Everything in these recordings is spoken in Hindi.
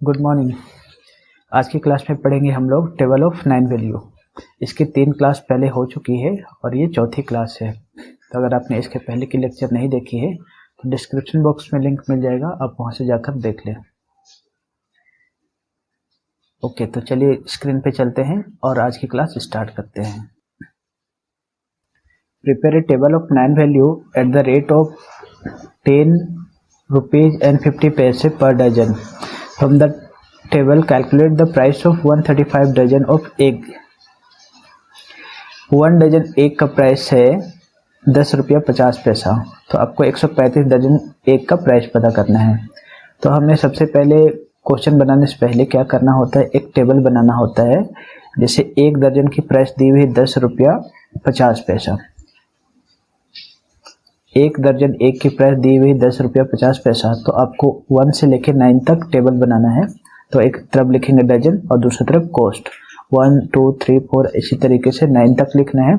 Good morning. आज की क्लास में पढ़ेंगे हम लोग टेबल ऑफ 9 वैल्यू। इसकी 3 क्लास पहले हो चुकी है और ये चौथी क्लास है। तो अगर आपने इसके पहले की लेक्चर नहीं देखी है तो डिस्क्रिप्शन बॉक्स में लिंक मिल जाएगा, आप वहां से जाकर देख लें। ओके, तो चलिए स्क्रीन पे चलते हैं और आज की क्लास स्टार्ट करते हैं। Prepare a table of 9 value at the rate of 10 rupees and 50 paise per dozen. From the table calculate the price of 135 dozen of egg. 1 dozen egg का प्राइस है 10 रुपया 50 पैसा, तो आपको 135 डजन एग का प्राइस पता करना है। तो हमें सबसे पहले क्वेश्चन बनाने से पहले क्या करना होता है, एक टेबल बनाना होता है। जैसे एक दर्जन की प्राइस दी हुई 10 रुपया 50 पैसा, एक दर्जन एग की प्राइस दी हुई 10 रुपया 50 पैसा, तो आपको 1 से लेकर 9 तक टेबल बनाना है। तो एक तरफ लिखेंगे डजन और दूसरी तरफ कॉस्ट, 1 2 3 4 इसी तरीके से 9 तक लिखना है।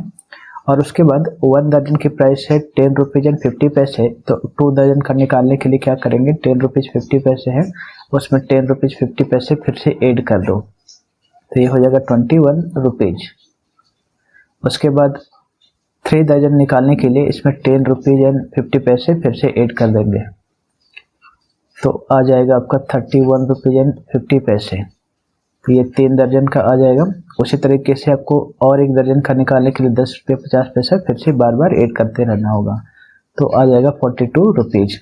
और उसके बाद 1 दर्जन की प्राइस है 10 रुपीज एंड 50 पैसे, तो 2 दर्जन का निकालने के लिए क्या करेंगे, 10 रुपीज 50 पैसे है, उसमें 10 रुपीज 50 पैसे फिर से ऐड कर दो, तो ये हो जाएगा 21 रुपीज। उसके बाद 3 दर्जन निकालने के लिए इसमें 10 रुपीज एंड 50 पैसे फिर से ऐड कर देंगे, तो आ जाएगा आपका 31 रुपीज एंड 50 पैसे। तो ये 3 दर्जन का आ जाएगा। उसी तरीके से आपको और एक दर्जन का निकालने के लिए 10 रुपये 50 पैसा फिर से बार बार ऐड करते रहना होगा, तो आ जाएगा 42 रुपीज।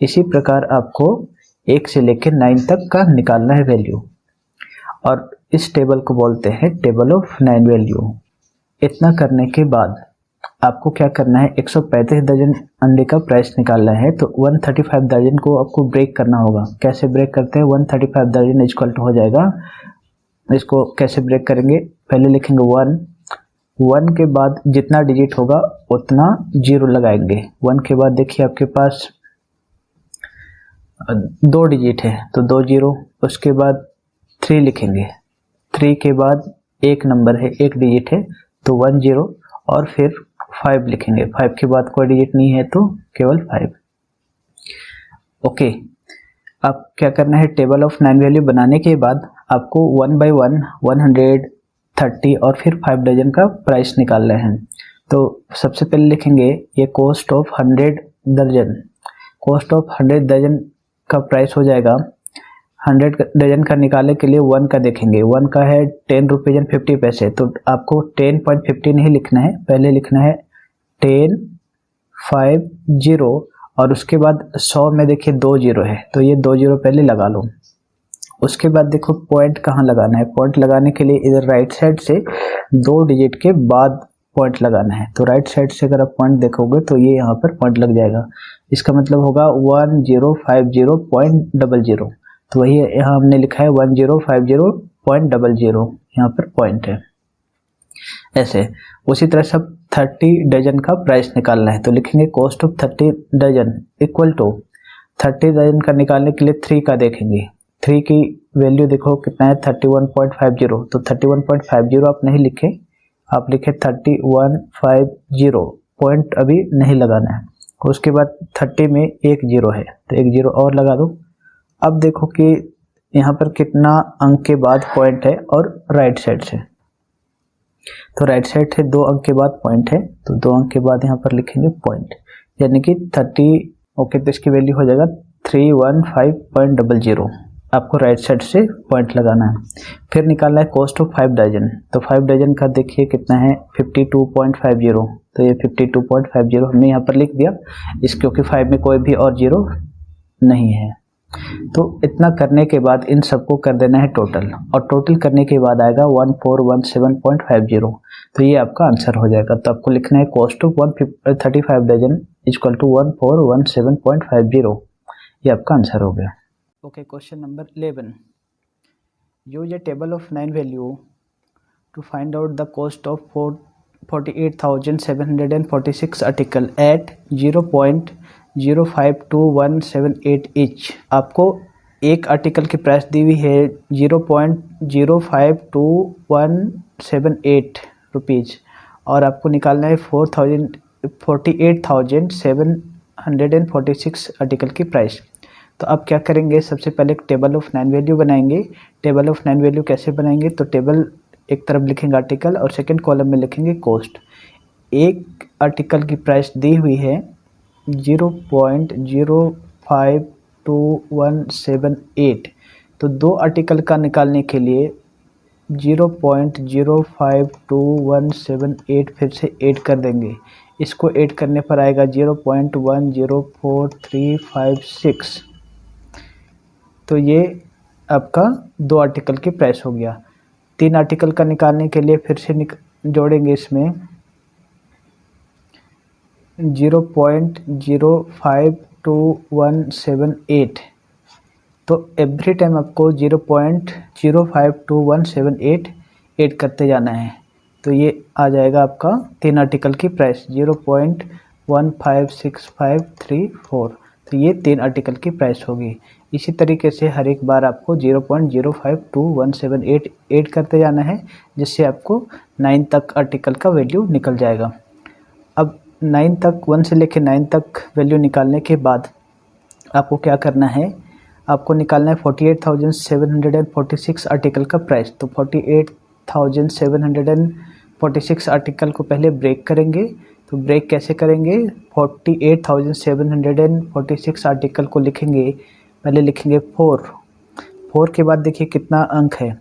इसी प्रकार आपको 1 से लेकर 9 तक का निकालना है वैल्यू, और इस टेबल को बोलते हैं टेबल ऑफ 9 वैल्यू। इतना करने के बाद आपको क्या करना है, 135 दर्जन अंडे का प्राइस निकालना है। तो 135 दर्जन को आपको ब्रेक करना होगा। कैसे ब्रेक करते हैं, 135 दर्जन इक्वल टू हो जाएगा, इसको कैसे ब्रेक करेंगे, पहले लिखेंगे 1 के बाद जितना डिजिट होगा उतना 0 लगाएंगे। 1 के बाद देखिए आपके पास 2 डिजिट है तो 2 0, उसके बाद 3 लिखेंगे, 3 के बाद एक नंबर है, एक डिजिट है तो 1 0, और फिर 5 लिखेंगे, 5 के बाद कोई डिजिट नहीं है तो केवल 5। ओके, अब क्या करना है, टेबल ऑफ 9 वैल्यू बनाने के बाद आपको 1 बाय 1 130 और फिर 5 डजन का प्राइस निकालना है। तो सबसे पहले लिखेंगे ये कॉस्ट ऑफ 100 दर्जन। कॉस्ट ऑफ 100 दर्जन का प्राइस हो जाएगा, 100 डजन का निकालने के लिए 1 का देखेंगे, 1 का है 10 रुपीज एंड 50 पैसे, तो आपको 10.50 नहीं लिखना है, पहले लिखना है 1050, और उसके बाद 100 में देखिए 2 0 है तो ये 2 0 पहले लगा लो। उसके बाद देखो पॉइंट कहाँ लगाना है, पॉइंट लगाने के लिए इधर राइट साइड से 2 डिजिट के बाद पॉइंट लगाना है। तो राइट साइड से अगर आप पॉइंट देखोगे तो ये यहाँ पर पॉइंट लग जाएगा, इसका मतलब होगा 1050.00, तो वही यहाँ हमने लिखा है 1050.00, यहाँ पर पॉइंट है ऐसे। उसी तरह सब 30 डजन का प्राइस निकालना है, तो लिखेंगे cost of 30 dozen equal to 30 dozen का निकालने के लिए 3 का देखेंगे, 3 की वैल्यू देखो कितना है 31.50, तो 31.50 आप नहीं लिखे, आप लिखे 3150, पॉइंट अभी नहीं लगाना है। उसके बाद 30 में एक 0 है तो एक 0 और लगा दो। अब देखो कि यहाँ पर कितना अंक के बाद पॉइंट है और राइट साइड से, तो राइट साइड से 2 अंक के बाद पॉइंट है, तो 2 अंक के बाद यहाँ पर लिखेंगे पॉइंट, यानी कि 30। ओके, तो इसकी वैल्यू हो जाएगा 315.00, आपको राइट साइड से पॉइंट लगाना है। फिर निकालना है कॉस्ट ऑफ 5 डजन, तो 5 डजन का देखिए कितना है 52.50, तो ये 52.50 हमने यहाँ पर लिख दिया इस, क्योंकि 5 में कोई भी और 0 नहीं है। तो इतना करने के बाद इन सबको कर देना है टोटल, और टोटल करने के बाद आएगा 1417.50, तो ये आपका आंसर हो जाएगा। तो आपको लिखना है cost of 135 dozen equal to 1417.50, ये आपका आंसर हो गया। Okay, question number 11, use a table of 9 value to find out the cost of 48,746 article at 0.052178 each. आपको एक आर्टिकल की प्राइस दी हुई है 0.052178 रुपीज़, और आपको निकालना है 48,746 आर्टिकल की प्राइस। तो अब क्या करेंगे, सबसे पहले एक टेबल ऑफ 9 वैल्यू बनाएंगे। टेबल ऑफ 9 वैल्यू कैसे बनाएंगे, तो टेबल एक तरफ लिखेंगे आर्टिकल और सेकंड कॉलम में लिखेंगे कॉस्ट। एक आर्टिकल की प्राइस दी हुई है 0.052178, तो दो आर्टिकल का निकालने के लिए 0.052178 फिर से ऐड कर देंगे। इसको ऐड करने पर आएगा 0.104356। तो ये आपका दो आर्टिकल की प्राइस हो गया। तीन आर्टिकल का निकालने के लिए फिर से जोड़ेंगे इसमें 0.052178। तो एवरी टाइम आपको 0.052178 ऐड करते जाना है। तो ये आ जाएगा आपका तीन आर्टिकल की प्राइस 0.156534। तो ये तीन आर्टिकल की प्राइस होगी। इसी तरीके से हर एक बार आपको 0.052178 ऐड करते जाना है, जिससे आपको 9 तक आर्टिकल का वैल्यू निकल जाएगा। अब 9 तक 1 से लेकर 9 तक वैल्यू निकालने के बाद आपको क्या करना है, आपको निकालना है 48,746 आर्टिकल का प्राइस। तो 48,746 आर्टिकल को पहले ब्रेक करेंगे। तो ब्रेक कैसे करेंगे, 48,746 आर्टिकल को लिखेंगे, पहले लिखेंगे 4 के बाद देखिए कितना अंक है,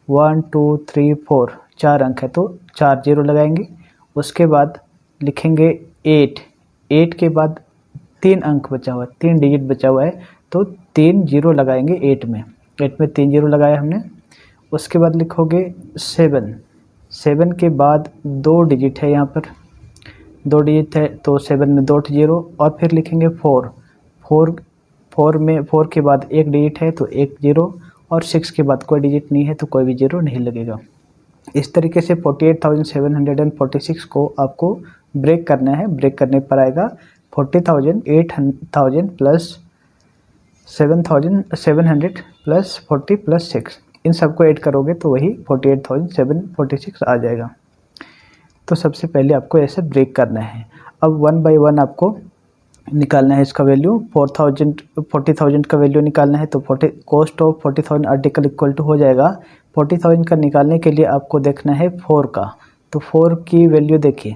1 2 3 4, 4 अंक है तो 4 जीरो लगाएंगे। उसके बाद लिखेंगे 8 के बाद 3 अंक बचा हुआ है, 3 डिजिट बचा हुआ है तो 3 जीरो लगाएंगे 8 में 3 जीरो लगाया हमने। उसके बाद लिखोगे 7 के बाद 2 डिजिट है, यहाँ पर 2 डिजिट है तो 7 में 2 जीरो। और फिर लिखेंगे 4 के बाद 1 डिजिट है तो 1 जीरो, और 6 के बाद कोई डिजिट नहीं है तो कोई भी जीरो नहीं लगेगा। इस तरीके से 48,746 को आपको ब्रेक करना है। ब्रेक करने पर आएगा 40,000 प्लस 7,700 प्लस 40 प्लस 6। इन सबको ऐड करोगे तो वही 48,746 आ जाएगा। तो सबसे पहले आपको ऐसे ब्रेक करना है। अब 1 बाय 1 आपको निकालना है इसका वैल्यू। 40,000 का वैल्यू निकालना है तो cost of 40,000 article equal to हो जाएगा 40,000 का निकालने के लिए आपको देखना है 4 का। तो 4 की वैल्यू देखिए,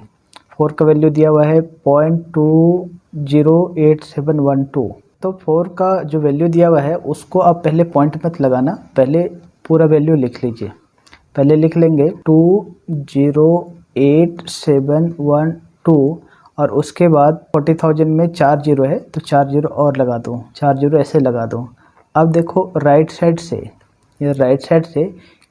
4 का वैल्यू दिया हुआ है 0.208712। तो 4 का जो वैल्यू दिया हुआ है उसको आप पहले पॉइंट मत लगाना, पहले पूरा वैल्यू लिख लीजिए। पहले लिख लेंगे 208712 और उसके बाद 40,000 में 4 जीरो है तो 4 जीरो और लगा दो, 4 जीरो ऐसे लगा दो। अब देखो राइट साइड से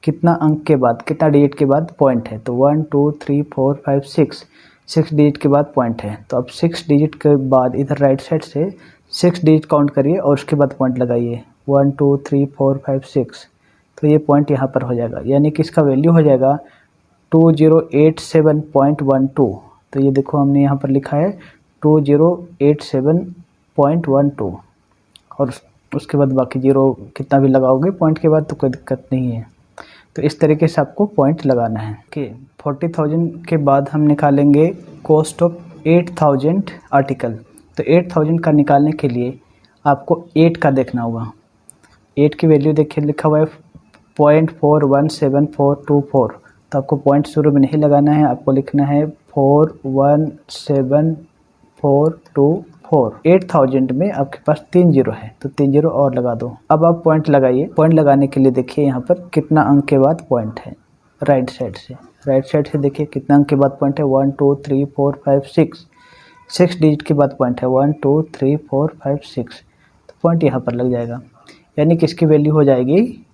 कितना अंक के बाद, कितना डिजिट के बाद पॉइंट है, तो 1 2 3 4 5 6 डिजिट के बाद पॉइंट है। तो अब 6 डिजिट के बाद इधर राइट साइड से 6 डिजिट काउंट करिए और उसके बाद पॉइंट लगाइए 1 2 3 4 5 6। तो ये पॉइंट यहाँ पर हो जाएगा, यानी कि इसका वैल्यू हो जाएगा 2087.12। तो ये देखो हमने यहाँ पर लिखा है 2087.12, और उसके बाद बाकी जीरो कितना भी लगाओगे पॉइंट के बाद तो कोई दिक्कत नहीं है। तो इस तरीके से आपको पॉइंट लगाना है कि 40,000 के बाद हम निकालेंगे कॉस्ट ऑफ 8,000 आर्टिकल। तो 8,000 का निकालने के लिए आपको 8 का देखना होगा। 8 की वैल्यू देखिए लिखा हुआ है 0.417424। तो आपको पॉइंट शुरू में नहीं लगाना है, आपको लिखना है 417424। 8,000 में आपके पास 3 जीरो है तो 3 जीरो और लगा दो। अब आप पॉइंट लगाइए। पॉइंट लगाने के लिए देखिए यहाँ पर कितना अंक के बाद पॉइंट है, राइट साइड से देखिए कितना अंक के बाद पॉइंट है 1 2 3 4 5 6 डिजिट के बाद पॉइंट है 1 2 3 4 5 6। तो पॉइंट यहाँ पर लग जाएगा, यानी कि इसकी वैल्यू हो जाएगी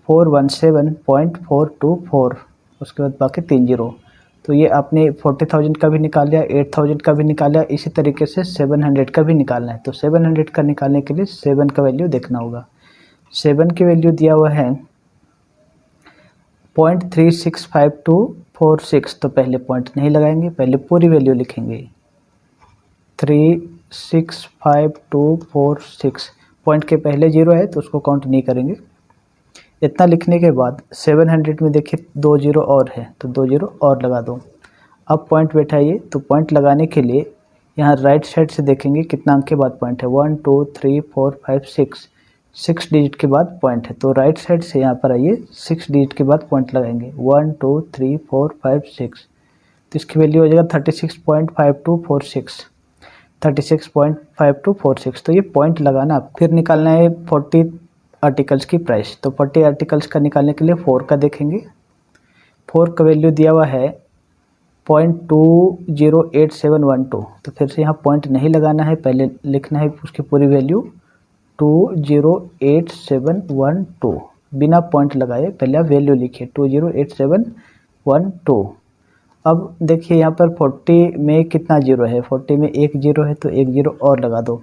417.424। उसके बाद बाकी 3 जीरो। तो ये आपने 40,000 का भी निकाल लिया, 8,000 का भी निकाला, इसी तरीके से 700 का भी निकालना है। तो 700 का निकालने के लिए 7 का वैल्यू देखना होगा। 7 की वैल्यू दिया हुआ है 0.365246। तो पहले पॉइंट नहीं लगाएंगे, पहले पूरी वैल्यू लिखेंगे 365246। पॉइंट के पहले जीरो है तो उसको काउंट नहीं करेंगे। इतना लिखने के बाद 700 में देखिए 2 जीरो और है तो 2 जीरो और लगा दो। अब पॉइंट बैठाइए। तो पॉइंट लगाने के लिए यहाँ राइट साइड से देखेंगे कितना अंक के बाद पॉइंट है, 1 2 3 4 5 6 डिजिट के बाद पॉइंट है। तो राइट साइड से यहाँ पर आइए 6 डिजिट के बाद पॉइंट लगाएंगे, 1 2 3 4 5 6। तो इसकी वैल्यू हो जाएगा 36.5246, 36.5246। तो ये पॉइंट लगाना आप। फिर निकालना है 40 आर्टिकल्स की प्राइस। तो 40 आर्टिकल्स का निकालने के लिए 4 का देखेंगे। 4 का वैल्यू दिया हुआ है 0.208712। तो फिर से यहाँ पॉइंट नहीं लगाना है, पहले लिखना है उसकी पूरी वैल्यू 208712। बिना पॉइंट लगाए पहले आप वैल्यू लिखिए 208712। अब देखिए यहाँ पर 40 में कितना जीरो है, 40 में एक जीरो है तो एक जीरो और लगा दो।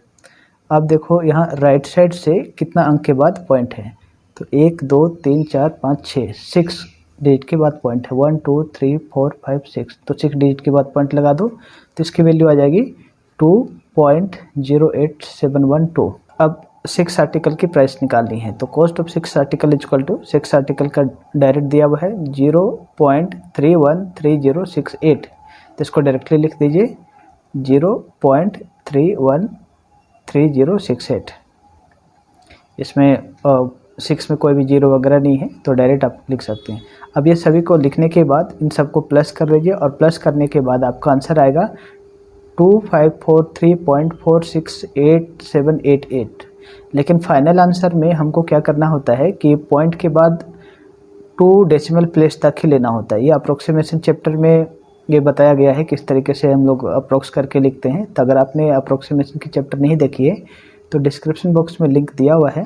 अब देखो यहाँ राइट साइड से कितना अंक के बाद पॉइंट है, तो 1 2 3 4 5 6 डिजिट के बाद पॉइंट है, 1 2 3 4 5 6। तो 6 डिजिट के बाद पॉइंट लगा दो तो इसकी वैल्यू आ जाएगी 2.08712। अब 6 आर्टिकल की प्राइस निकालनी है। तो cost of 6 article equal to 6 article का डायरेक्ट दिया हुआ है 0.313068। तो इसको डायरेक्टली लिख दीजिए 0.313068। इसमें 6 में कोई भी जीरो वगैरह नहीं है तो डायरेक्ट आप लिख सकते हैं। अब ये सभी को लिखने के बाद इन सबको प्लस कर लीजिए और प्लस करने के बाद आपका आंसर आएगा 2543.468788। लेकिन फाइनल आंसर में हमको क्या करना होता है कि पॉइंट के बाद 2 डेसिमल प्लेस तक ही लेना होता है। ये अप्रोक्सीमेशन चैप्टर में ये बताया गया है किस तरीके से हम लोग अप्रोक्स करके लिखते हैं। तो अगर आपने अप्रोक्सीमेशन की चैप्टर नहीं देखी है तो डिस्क्रिप्शन बॉक्स में लिंक दिया हुआ है,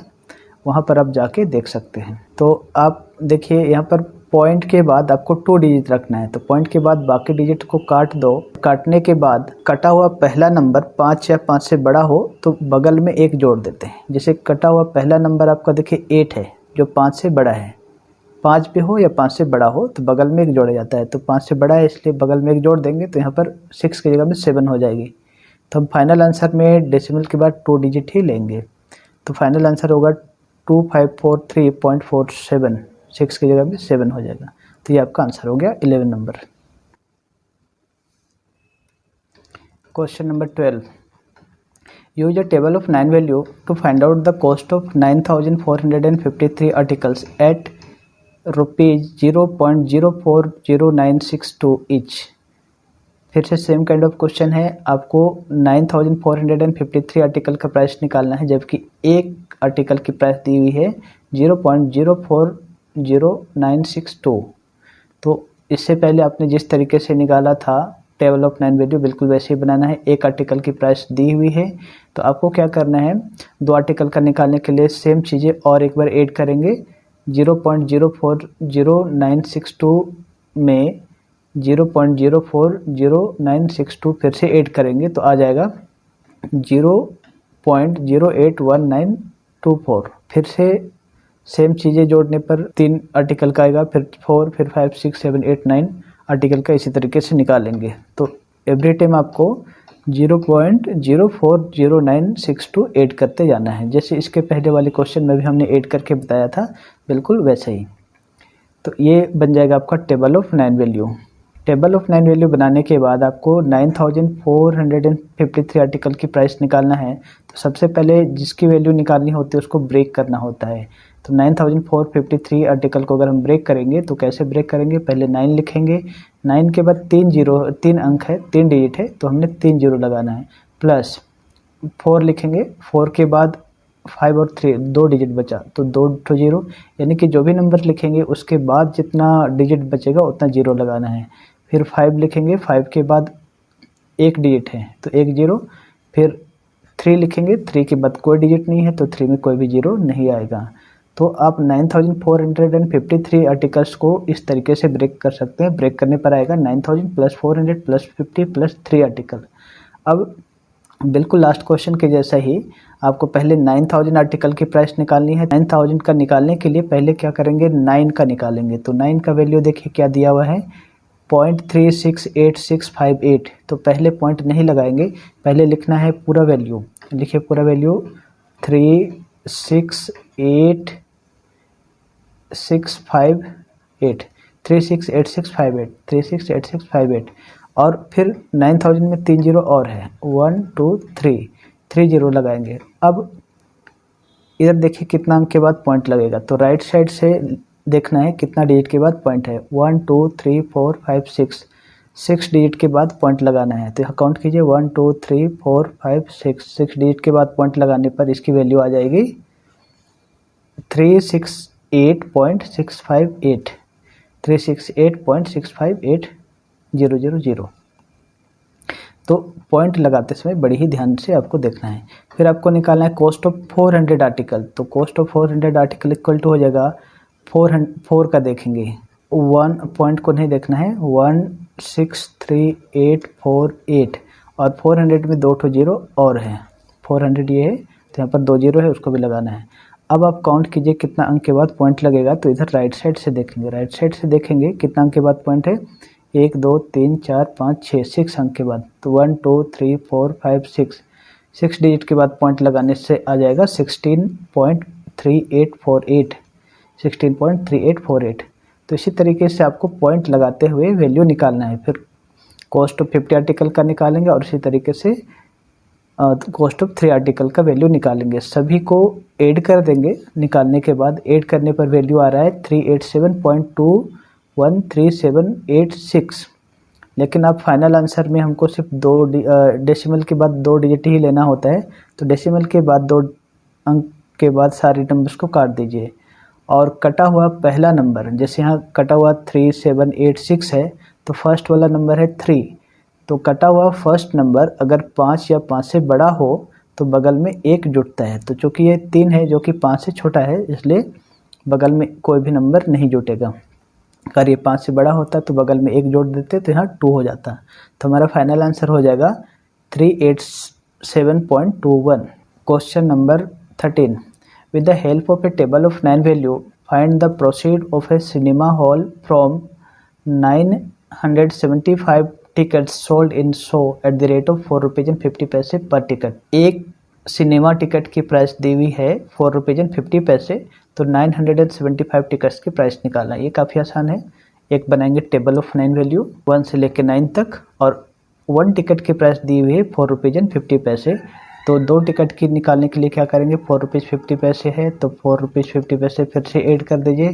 वहाँ पर आप जाके देख सकते हैं। तो आप देखिए यहाँ पर पॉइंट के बाद आपको 2 डिजिट रखना है, तो पॉइंट के बाद बाकी डिजिट को काट दो। काटने के बाद कटा हुआ पहला नंबर 5 या 5 से बड़ा हो तो बगल में 1 जोड़ देते हैं। जैसे कटा हुआ पहला नंबर आपका देखिए 8 है जो 5 से बड़ा है, 5 पे हो या 5 से बड़ा हो तो बगल में 1 जोड़ा जाता है। तो 5 से बड़ा है इसलिए बगल में 1 जोड़ देंगे तो यहाँ पर 6 की जगह में 7 हो जाएगी। तो हम फाइनल आंसर में डेसिमल के बाद 2 डिजिट ही लेंगे। तो फाइनल आंसर होगा 2543.47, 6 की जगह में 7 हो जाएगा। तो ये आपका आंसर हो गया 11 number. Question number 12, use a table of 9 value to find out the cost of 9453 articles at ₹0.040962 each. फिर से सेम काइंड ऑफ क्वेश्चन है, आपको 9453 आर्टिकल का प्राइस निकालना है, जबकि एक आर्टिकल की प्राइस दी हुई है 0.040962। तो इससे पहले आपने जिस तरीके से निकाला था टेबल ऑफ 9 वैल्यू बिल्कुल वैसे ही बनाना है। एक आर्टिकल की प्राइस दी हुई है तो आपको क्या करना है, 2 आर्टिकल का निकालने के लिए सेम चीज़ें और एक बार ऐड करेंगे। 0.040962 में 0.040962 फिर से ऐड करेंगे तो आ जाएगा 0.081924। फिर से सेम चीज़ें जोड़ने पर 3 आर्टिकल का आएगा, फिर 4, फिर 5, 6, 7, 8, 9 आर्टिकल का इसी तरीके से निकालेंगे। तो एवरी टाइम आपको 0.040962 ऐड करते जाना है, जैसे इसके पहले वाले क्वेश्चन में भी हमने ऐड करके बताया था, बिल्कुल वैसे ही। तो ये बन जाएगा आपका table of 9 value. Table of 9 value बनाने के बाद आपको 9453 आर्टिकल की प्राइस निकालना है। तो सबसे पहले जिसकी वैल्यू निकालनी होती है उसको ब्रेक करना होता है। तो 9453 आर्टिकल को अगर हम ब्रेक करेंगे तो कैसे ब्रेक करेंगे, पहले 9 लिखेंगे, 9 के बाद 3 अंक है, 3 डिजिट है तो हमने 3 जीरो लगाना है, प्लस 4 लिखेंगे, 4 के बाद 5 और 3 2 डिजिट बचा तो 2 जीरो, यानी कि जो भी नंबर लिखेंगे उसके बाद जितना डिजिट बचेगा उतना जीरो लगाना है। फिर 5 लिखेंगे, 5 के बाद 1 डिजिट है तो 1 जीरो, फिर 3 लिखेंगे, 3 के बाद कोई डिजिट नहीं है तो 3 में कोई भी जीरो नहीं आएगा। तो आप 9453 आर्टिकल्स को इस तरीके से ब्रेक कर सकते हैं। ब्रेक करने पर आएगा 9000 प्लस 400 प्लस 50 प्लस 3 आर्टिकल। अब बिल्कुल लास्ट क्वेश्चन के जैसा ही आपको पहले 9000 आर्टिकल की प्राइस निकालनी है। 9000 का निकालने के लिए पहले क्या करेंगे, 9 का निकालेंगे। तो 9 का वैल्यू देखिए क्या दिया हुआ है 0.368658। तो पहले पॉइंट नहीं लगाएंगे, पहले लिखना है पूरा वैल्यू। लिखिए पूरा वैल्यू 368658, 368658, 368658। और फिर 9000 में 3 जीरो और है, 1 2 3, 3 जीरो लगाएंगे। अब इधर देखिए कितना अंक के बाद पॉइंट लगेगा, तो राइट साइड से देखना है कितना डिजिट के बाद पॉइंट है। 1 2 3 4 5 6, 6 डिजिट के बाद पॉइंट लगाना है। तो यहाँ काउंट कीजिए 1 2 3 4 5 6, 6 डिजिट के बाद पॉइंट लगाने पर इसकी वैल्यू आ जाएगी 368.658, 368.658,000। तो पॉइंट लगाते समय बड़ी ही ध्यान से आपको देखना है। फिर आपको निकालना है कॉस्ट ऑफ 400 आर्टिकल। तो cost of 400 article equal to हो जाएगा 4 का देखेंगे, 1 पॉइंट को नहीं देखना है, 163848 और 400 में 2 जीरो और है, 400 ये है तो यहाँ पर 2 जीरो है, उसको भी लगाना है। अब आप काउंट कीजिए कितना अंक के बाद पॉइंट लगेगा। तो इधर राइट साइड से देखेंगे, राइट साइड से देखेंगे कितना अंक के बाद पॉइंट है, 1 2 3 4 5 6, 6 अंक के बाद। तो 1 2 3 4 5 6, 6 डिजिट के बाद पॉइंट लगाने से आ जाएगा 16.3848, 16.3848। तो इसी तरीके से आपको पॉइंट लगाते हुए वैल्यू निकालना है। फिर कॉस्ट ऑफ 50 आर्टिकल का निकालेंगे और इसी तरीके से कॉस्ट ऑफ 3 आर्टिकल का वैल्यू निकालेंगे। सभी को ऐड कर देंगे, निकालने के बाद ऐड करने पर वैल्यू आ रहा है 387.213786। लेकिन अब फाइनल आंसर में हमको सिर्फ डेसिमल के बाद 2 डिजिट ही लेना होता है। तो डेसिमल के बाद 2 अंक के बाद सारे नंबर्स को काट दीजिए और कटा हुआ पहला नंबर, जैसे यहाँ कटा हुआ 3786 है तो फर्स्ट वाला नंबर है 3। तो कटा हुआ फर्स्ट नंबर अगर 5 या 5 से बड़ा हो तो बगल में 1 जुड़ता है। तो चूँकि ये 3 है जो कि 5 से छोटा है, इसलिए बगल में कोई भी नंबर नहीं जुटेगा। अगर ये 5 से बड़ा होता तो बगल में 1 जोड़ देते तो यहाँ 2 हो जाता। तो हमारा फाइनल आंसर हो जाएगा 387.21। Question number 13, with the help of A table of 9 value find the proceed of A cinema hall from 975 tickets sold in show at the rate of 4.50 पर टिकट। एक सिनेमा टिकट की प्राइस दी हुई है 4.50, तो 975 टिकट्स की प्राइस निकालना। ये काफ़ी आसान है। एक बनाएंगे टेबल ऑफ 9 वैल्यू 1 से लेकर 9 तक, और 1 टिकट की प्राइस दी हुई है 4.50। तो 2 टिकट की निकालने के लिए क्या करेंगे, 4.50 है तो 4.50 फिर से ऐड कर दीजिए,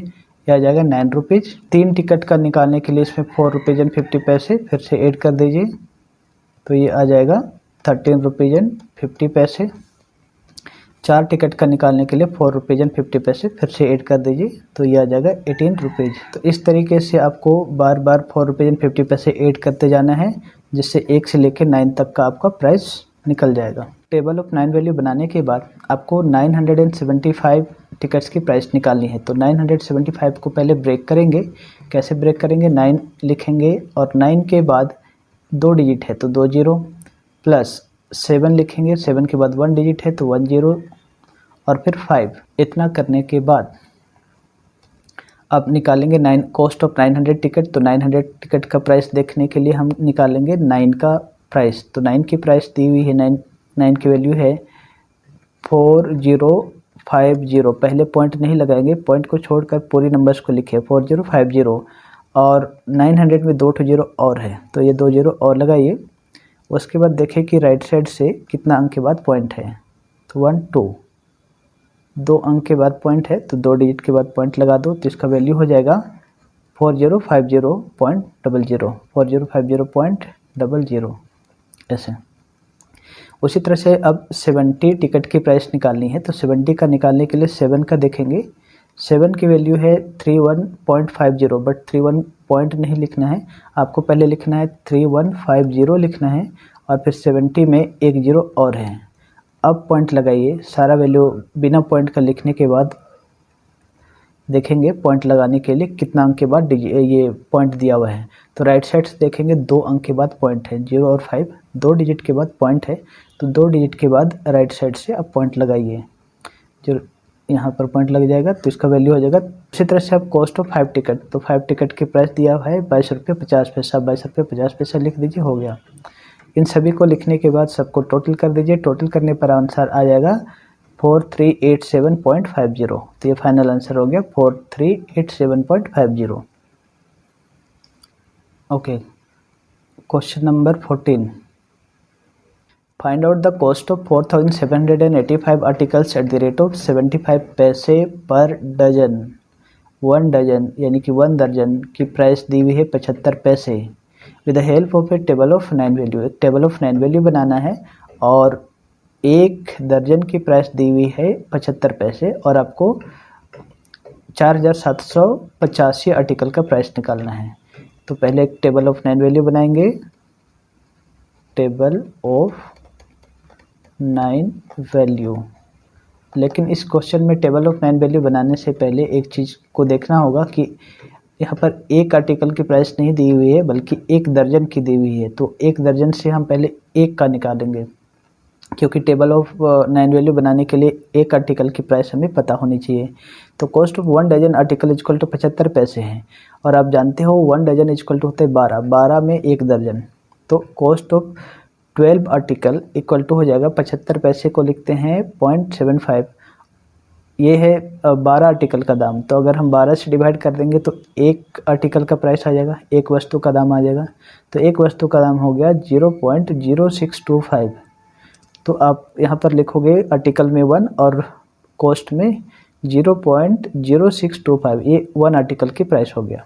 यह आ जाएगा 9 रुपीज़। 3 टिकट का निकालने के लिए इसमें 4.50 फिर से ऐड कर दीजिए, तो ये आ जाएगा 13.50। 4 टिकट का निकालने के लिए 4.50 फिर से ऐड कर दीजिए, तो ये आ जाएगा 18 रुपीज़। तो इस तरीके से आपको बार बार 4.50 ऐड करते जाना है, जिससे 1 से लेकर 9 तक का आपका प्राइस निकल जाएगा। टेबल ऑफ 9 वैल्यू बनाने के बाद आपको 975 टिकट्स की प्राइस निकालनी है। तो 975 को पहले ब्रेक करेंगे। कैसे ब्रेक करेंगे, 9 लिखेंगे और 9 के बाद 2 डिजिट है तो 2 जीरो, प्लस 7 लिखेंगे, 7 के बाद 1 डिजिट है तो 1 जीरो, और फिर 5। इतना करने के बाद अब निकालेंगे 9 कॉस्ट ऑफ 900 टिकट। तो 900 टिकट का प्राइस देखने के लिए हम निकालेंगे 9 का प्राइस। तो 9 की प्राइस दी हुई है, 9 की वैल्यू है 4050। पहले पॉइंट नहीं लगाएंगे, पॉइंट को छोड़कर पूरी नंबर्स को लिखे 4050, और 900 में 2 जीरो और है तो ये 2 जीरो और लगाइए। उसके बाद देखें कि राइट साइड से कितना अंक के बाद पॉइंट है, तो 1 2, 2 अंक के बाद पॉइंट है तो 2 डिजिट के बाद पॉइंट लगा दो, तो इसका वैल्यू हो जाएगा 4050.00, 4050.00 ऐसे। उसी तरह से अब 70 टिकट की प्राइस निकालनी है। तो 70 का निकालने के लिए 7 का देखेंगे। 7 की वैल्यू है 31.50, बट 31 पॉइंट नहीं लिखना है, आपको पहले लिखना है 3150 लिखना है, और फिर 70 में 1 जीरो और है। अब पॉइंट लगाइए, सारा वैल्यू बिना पॉइंट का लिखने के बाद देखेंगे पॉइंट लगाने के लिए कितना अंक के बाद ये पॉइंट दिया हुआ है। तो राइट साइड से देखेंगे 2 अंक के बाद पॉइंट है, 0 और 5, 2 डिजिट के बाद पॉइंट है, तो 2 डिजिट के बाद राइट साइड से आप पॉइंट लगाइए, जो यहाँ पर पॉइंट लग जाएगा, तो इसका वैल्यू हो जाएगा। उसी तरह से आप कॉस्ट ऑफ 5 टिकट, तो 5 टिकट की प्राइस दिया हुआ है 22.50, 22.50 लिख दीजिए, हो गया। इन सभी को लिखने के बाद सबको टोटल कर दीजिए, टोटल करने पर आंसर आ जाएगा 4387.50। तो ये फाइनल आंसर हो गया 4387.50। Okay, question number 14, find out the cost of 4785 articles eight the rate of 75 पैसे पर डजन। 1 डजन यानी कि 1 दर्जन की प्राइस दी हुई है 75 पैसे। With the help of A table of 9 value, एक टेबल ऑफ 9 वैल्यू बनाना है और एक दर्जन की प्राइस दी हुई है 75 पैसे और आपको 4785 आर्टिकल का प्राइस निकालना है। तो पहले एक टेबल ऑफ 9 वैल्यू बनाएंगे, टेबल ऑफ 9 वैल्यू। लेकिन इस क्वेश्चन में टेबल ऑफ 9 वैल्यू बनाने से पहले एक चीज़ को देखना होगा कि यहाँ पर एक आर्टिकल की प्राइस नहीं दी हुई है बल्कि एक दर्जन की दी हुई है। तो एक दर्जन से हम पहले एक का निकालेंगे, क्योंकि टेबल ऑफ 9 वैल्यू बनाने के लिए एक आर्टिकल की प्राइस हमें पता होनी चाहिए। तो cost of 1 dozen article equal to 75 paise हैं और आप जानते हो 1 डजन इक्वल टू होता है 12, 12 में एक दर्जन। तो cost of 12 article equal to हो जाएगा 75 पैसे को लिखते हैं 0.75, ये है 12 आर्टिकल का दाम। तो अगर हम 12 से डिवाइड कर देंगे तो एक आर्टिकल का प्राइस आ जाएगा, एक वस्तु का दाम आ जाएगा। तो एक वस्तु का दाम हो गया 0.0625। तो आप यहाँ पर लिखोगे आर्टिकल में 1 और कॉस्ट में 0.0625, ये 1 आर्टिकल की प्राइस हो गया।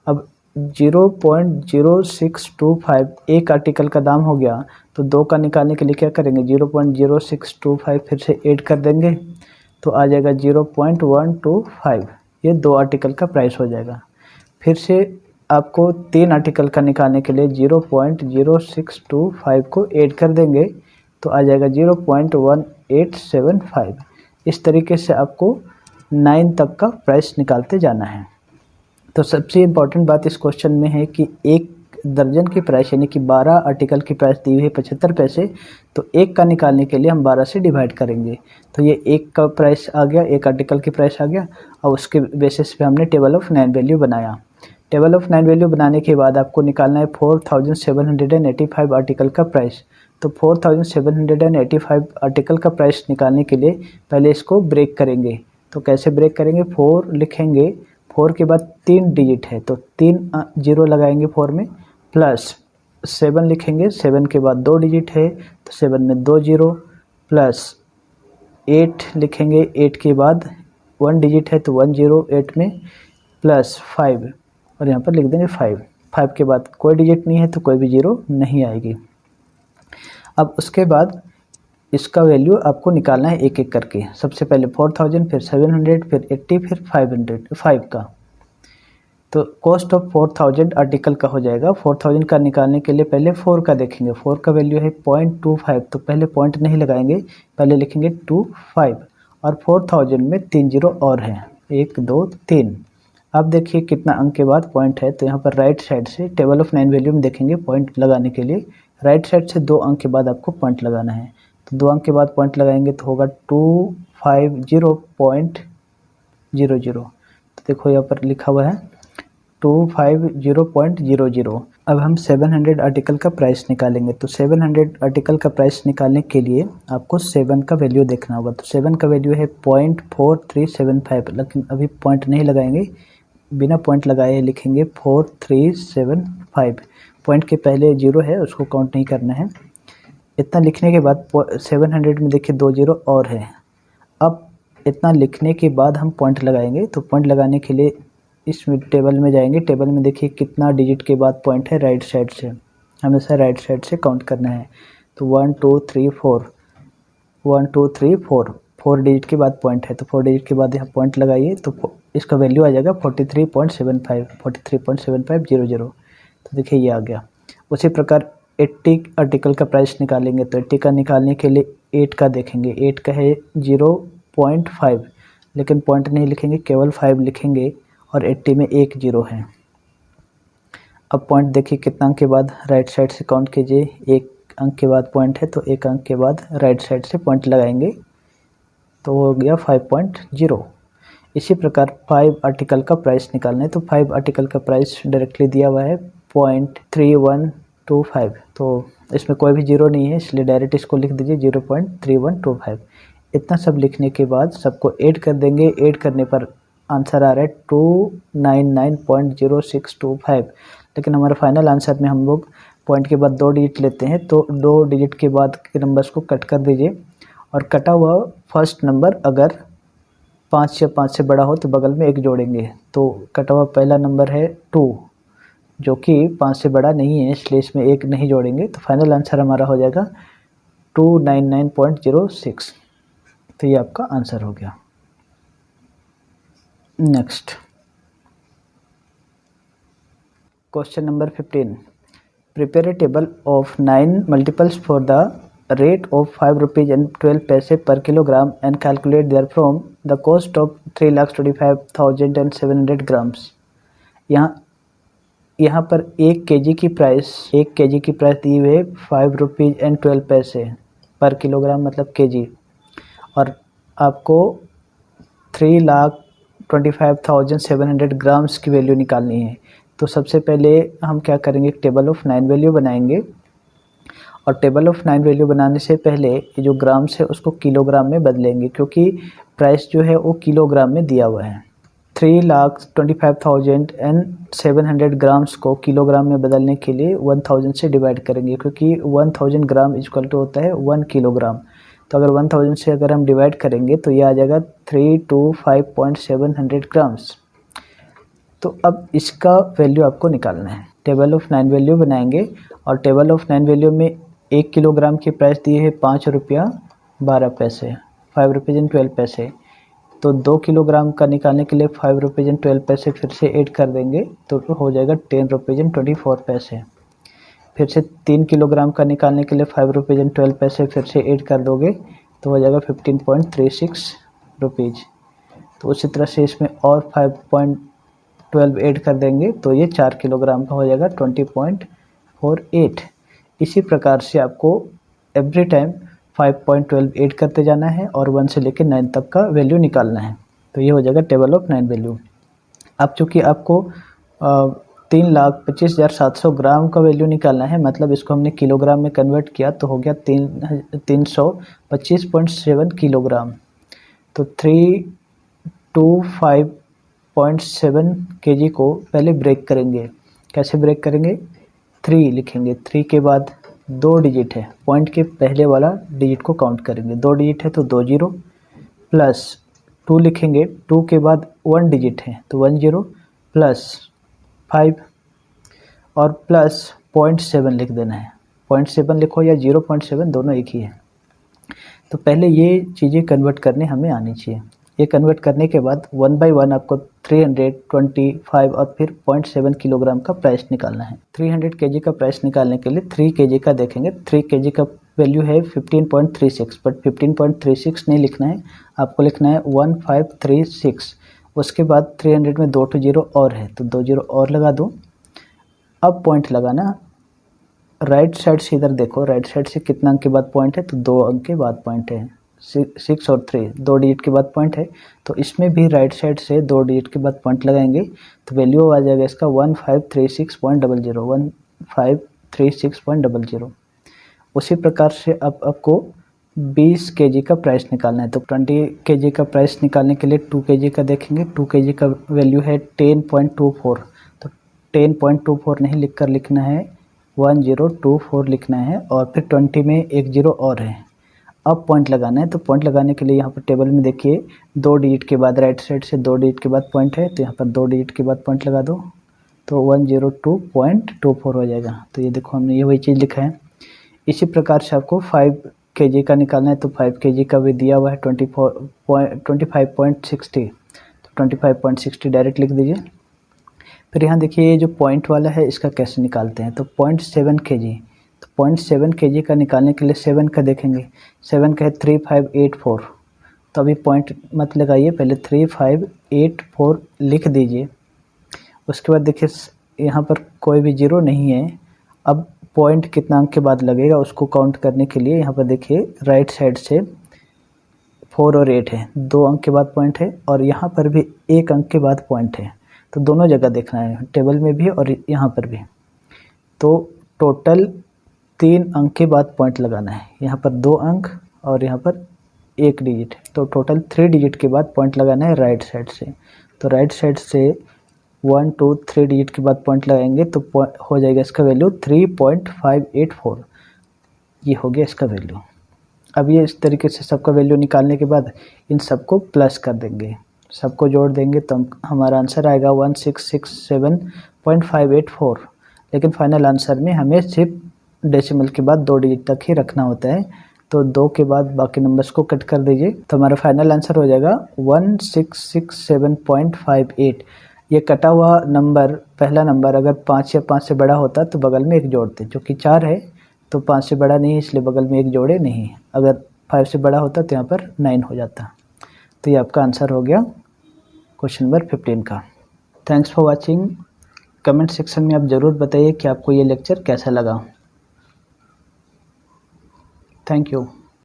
अब 0.0625 एक आर्टिकल का दाम हो गया, तो 2 का निकालने के लिए क्या करेंगे, 0.0625 फिर से ऐड कर देंगे तो आ जाएगा 0.125, ये 2 आर्टिकल का प्राइस हो जाएगा। फिर से आपको 3 आर्टिकल का निकालने के लिए 0.0625 को ऐड कर देंगे तो आ जाएगा 0.1875। इस तरीके से आपको 9 तक का प्राइस निकालते जाना है। तो सबसे इम्पॉर्टेंट बात इस क्वेश्चन में है कि एक दर्जन की प्राइस यानी कि 12 आर्टिकल की प्राइस दी हुई है 75 पैसे, तो एक का निकालने के लिए हम 12 से डिवाइड करेंगे। तो ये एक का प्राइस आ गया, एक आर्टिकल की प्राइस आ गया और उसके बेसिस पे हमने टेबल ऑफ 9 वैल्यू बनाया। टेबल ऑफ 9 वैल्यू बनाने के बाद आपको निकालना है 4785 आर्टिकल का प्राइस। तो 4785 आर्टिकल का प्राइस निकालने के लिए पहले इसको ब्रेक करेंगे। तो कैसे ब्रेक करेंगे, 4 लिखेंगे, 4 के बाद 3 डिजिट है तो 3 जीरो लगाएंगे 4 में, प्लस 7 लिखेंगे, 7 के बाद 2 डिजिट है तो 7 में 2 जीरो, प्लस 8 लिखेंगे, 8 के बाद 1 डिजिट है तो 1 जीरो 8 में, प्लस 5 और यहाँ पर लिख देंगे 5, 5 के बाद कोई डिजिट नहीं है तो कोई भी जीरो नहीं आएगी। अब उसके बाद इसका वैल्यू आपको निकालना है एक एक करके। सबसे पहले 4000, फिर 700, फिर 80, फिर 5 का। तो कॉस्ट ऑफ 4000 आर्टिकल का हो जाएगा। 4000 का निकालने के लिए पहले 4 का देखेंगे। 4 का वैल्यू है 0.25, तो पहले पॉइंट नहीं लगाएंगे, पहले लिखेंगे 25 और 4000 में 3 जीरो और हैं, 1 2 3। अब देखिए कितना अंक के बाद पॉइंट है, तो यहाँ पर राइट साइड से टेबल ऑफ 9 वैल्यू में देखेंगे पॉइंट लगाने के लिए राइट साइड से 2 अंक के बाद आपको पॉइंट लगाना है। तो 2 अंक के बाद पॉइंट लगाएंगे तो होगा 250.00। तो देखो यहाँ पर लिखा हुआ है 250.00। अब हम 700 आर्टिकल का प्राइस निकालेंगे। तो 700 आर्टिकल का प्राइस निकालने के लिए आपको 7 का वैल्यू देखना होगा। तो 7 का वैल्यू है 0.4375, लेकिन अभी पॉइंट नहीं लगाएंगे, बिना पॉइंट लगाए लिखेंगे 4375। पॉइंट के पहले जीरो है उसको काउंट नहीं करना है। इतना लिखने के बाद 700 में देखिए 2 जीरो और है। अब इतना लिखने के बाद हम पॉइंट लगाएंगे। तो पॉइंट लगाने के लिए इस टेबल में जाएंगे, टेबल में देखिए कितना डिजिट के बाद पॉइंट है, राइट साइड से, हमेशा राइट साइड से काउंट करना है। तो 1 2 3 4, 1 2 3 4, 4 डिजिट के बाद पॉइंट है, तो 4 डिजिट के बाद यहाँ पॉइंट लगाइए तो इसका वैल्यू आ जाएगा 43.75, 43.7500। तो देखिए ये आ गया। उसी प्रकार 80 आर्टिकल का प्राइस निकालेंगे। तो 80 का निकालने के लिए 8 का देखेंगे, 8 का है 0.5, लेकिन पॉइंट नहीं लिखेंगे, केवल 5 लिखेंगे और 80 में 1 जीरो है। अब पॉइंट देखिए कितना अंक के बाद राइट साइड से काउंट कीजिए, 1 अंक के बाद पॉइंट है तो 1 अंक के बाद राइट साइड से पॉइंट लगाएंगे तो हो गया 5.0। इसी प्रकार 5 आर्टिकल का प्राइस निकालना है। तो 5 आर्टिकल का प्राइस डायरेक्टली दिया हुआ है 0.3125, तो इसमें कोई भी जीरो नहीं है इसलिए डायरेक्ट इसको लिख दीजिए 0.3125। इतना सब लिखने के बाद सबको ऐड कर देंगे। ऐड करने पर आंसर आ रहा है 299.0625, लेकिन हमारे फाइनल आंसर में हम लोग पॉइंट के बाद 2 डिजिट लेते हैं तो 2 डिजिट के बाद के नंबर्स को कट कर दीजिए और कटा हुआ फर्स्ट नंबर अगर 5 या 5 से बड़ा हो तो बगल में 1 जोड़ेंगे। तो कटा हुआ पहला नंबर है 2 जो कि 5 से बड़ा नहीं है, इसलिए इसमें 1 नहीं जोड़ेंगे। तो फाइनल आंसर हमारा हो जाएगा 299.06। तो ये आपका आंसर हो गया। Next question number 15, prepare a table of 9 multiples for the rate of 5 rupees and 12 paise per kilogram and calculate therefrom the cost of 3,25,700 grams। यहाँ पर 1 kg की प्राइस दी हुई है 5 रुपीज़ एंड 12 पैसे पर किलोग्राम मतलब kg, और आपको 3,25,700 ग्राम्स की वैल्यू निकालनी है। तो सबसे पहले हम क्या करेंगे, टेबल ऑफ 9 वैल्यू बनाएंगे और टेबल ऑफ 9 वैल्यू बनाने से पहले ये जो ग्राम्स है उसको किलोग्राम में बदलेंगे, क्योंकि प्राइस जो है वो किलोग्राम में दिया हुआ है। 3,25,700 ग्राम्स को किलोग्राम में बदलने के लिए 1000 से डिवाइड करेंगे, क्योंकि 1000 ग्राम इक्वल टू होता है 1 किलोग्राम। तो अगर 1000 से अगर हम डिवाइड करेंगे तो ये आ जाएगा 325.700 ग्राम्स। तो अब इसका वैल्यू आपको निकालना है। टेबल ऑफ 9 वैल्यू बनाएंगे और टेबल ऑफ 9 वैल्यू में 1 किलोग्राम की प्राइस दी है 5 रुपया 12 पैसे, 5 रुपीज़ एंड 12 पैसे। तो 2 किलोग्राम का निकालने के लिए 5 रुपीज़ एंड 12 पैसे फिर से ऐड कर देंगे तो हो जाएगा 10 रुपीज़ एंड 24 पैसे। फिर से 3 किलोग्राम का निकालने के लिए 5 रुपीज़ एंड 12 पैसे फिर से ऐड कर दोगे तो हो जाएगा 15.36 रुपीज़। तो उसी तरह से इसमें और 5.12 ऐड कर देंगे तो ये 4 किलोग्राम का हो जाएगा 20.48। इसी प्रकार से आपको एवरी टाइम 5.12 ऐड करते जाना है और 1 से लेकर 9 तक का वैल्यू निकालना है। तो ये हो जाएगा टेबल ऑफ 9 वैल्यू। अब चूँकि आपको 3,25,700 ग्राम का वैल्यू निकालना है, मतलब इसको हमने किलोग्राम में कन्वर्ट किया तो हो गया 325.7 किलोग्राम। तो 325.7 kg को पहले ब्रेक करेंगे। कैसे ब्रेक करेंगे, 3 लिखेंगे, 3 के बाद 2 डिजिट है, पॉइंट के पहले वाला डिजिट को काउंट करेंगे, 2 डिजिट है तो 2 जीरो, प्लस 2 लिखेंगे, 2 के बाद 1 डिजिट है तो 1 जीरो, प्लस 5 और प्लस 0.7 लिख देना है। 0.7 लिखो या 0.7 दोनों एक ही है। तो पहले ये चीज़ें कन्वर्ट करने हमें आनी चाहिए। ये कन्वर्ट करने के बाद 1 बाई 1 आपको 325 और फिर 0.7 किलोग्राम का प्राइस निकालना है। 300 kg का प्राइस निकालने के लिए 3 kg का देखेंगे। 3 kg का वैल्यू है 15.36, बट 15.36 नहीं लिखना है, आपको लिखना है 1536। उसके बाद 300 में 2 जीरो और है तो 2 जीरो और लगा दो। अब पॉइंट लगाना, राइट साइड से इधर देखो, राइट साइड से कितना अंक के बाद पॉइंट है तो 2 अंक के बाद पॉइंट है, 6 और 3 2 डिजिट के बाद पॉइंट है। तो इसमें भी राइट साइड से 2 डिजिट के बाद पॉइंट लगाएंगे तो वैल्यू आ जाएगा इसका 1536.00, 1536.00। उसी प्रकार से अब आपको 20 kg का प्राइस निकालना है। तो 20 kg का प्राइस निकालने के लिए 2 kg का देखेंगे। 2 kg का वैल्यू है 10.24, तो 10.24 नहीं लिखकर लिखना है 1024 लिखना है और फिर 20 में 1 जीरो और है। अब पॉइंट लगाना है, तो पॉइंट लगाने के लिए यहाँ पर टेबल में देखिए 2 डिजिट के बाद राइट साइड से 2 डिजिट के बाद पॉइंट है, तो यहाँ पर 2 डिजिट के बाद पॉइंट लगा दो तो 102.24 हो जाएगा। तो ये देखो हमने ये वही चीज़ लिखा है। इसी प्रकार से आपको 5 kg का निकालना है, तो 5 kg का भी दिया हुआ है 25.60, तो 25.60 डायरेक्ट लिख दीजिए। फिर यहाँ देखिए ये जो पॉइंट वाला है इसका कैसे निकालते हैं, तो 0.7 kg, तो 0.7 kg का निकालने के लिए 7 का देखेंगे। 7 का है 3584, तो अभी पॉइंट मत लगाइए, पहले 3584 लिख दीजिए। उसके बाद देखिए यहाँ पर कोई भी जीरो नहीं है। अब पॉइंट कितना अंक के बाद लगेगा उसको काउंट करने के लिए यहाँ पर देखिए राइट साइड से 4 और 8 है, 2 अंक के बाद पॉइंट है और यहाँ पर भी 1 अंक के बाद पॉइंट है। तो दोनों जगह देखना है, टेबल में भी और यहाँ पर भी। तो टोटल 3 अंक के बाद पॉइंट लगाना है, यहाँ पर 2 अंक और यहाँ पर 1 डिजिट, तो टोटल 3 डिजिट के बाद पॉइंट लगाना है राइट साइड से। तो राइट साइड से 1 2 3 डिजिट के बाद पॉइंट लगाएंगे तो हो जाएगा इसका वैल्यू 3.584। ये हो गया इसका वैल्यू। अब ये इस तरीके से सबका वैल्यू निकालने के बाद इन सबको प्लस कर देंगे, सबको जोड़ देंगे तो हमारा आंसर आएगा 1667.584। लेकिन फाइनल आंसर में हमें सिर्फ डेसिमल के बाद 2 डिजिट तक ही रखना होता है, तो 2 के बाद बाकी नंबर्स को कट कर दीजिए तो हमारा फाइनल आंसर हो जाएगा 1667.58। ये कटा हुआ नंबर, पहला नंबर अगर 5 या 5 से बड़ा होता तो बगल में एक जोड़ते, जो कि 4 है तो 5 से बड़ा नहीं है इसलिए बगल में एक जोड़े नहीं। अगर 5 से बड़ा होता तो यहाँ पर 9 हो जाता। तो ये आपका आंसर हो गया क्वेश्चन नंबर 15 का। Thanks for watching. Comment section में आप ज़रूर बताइए कि आपको ये लेक्चर कैसा लगा। Thank you.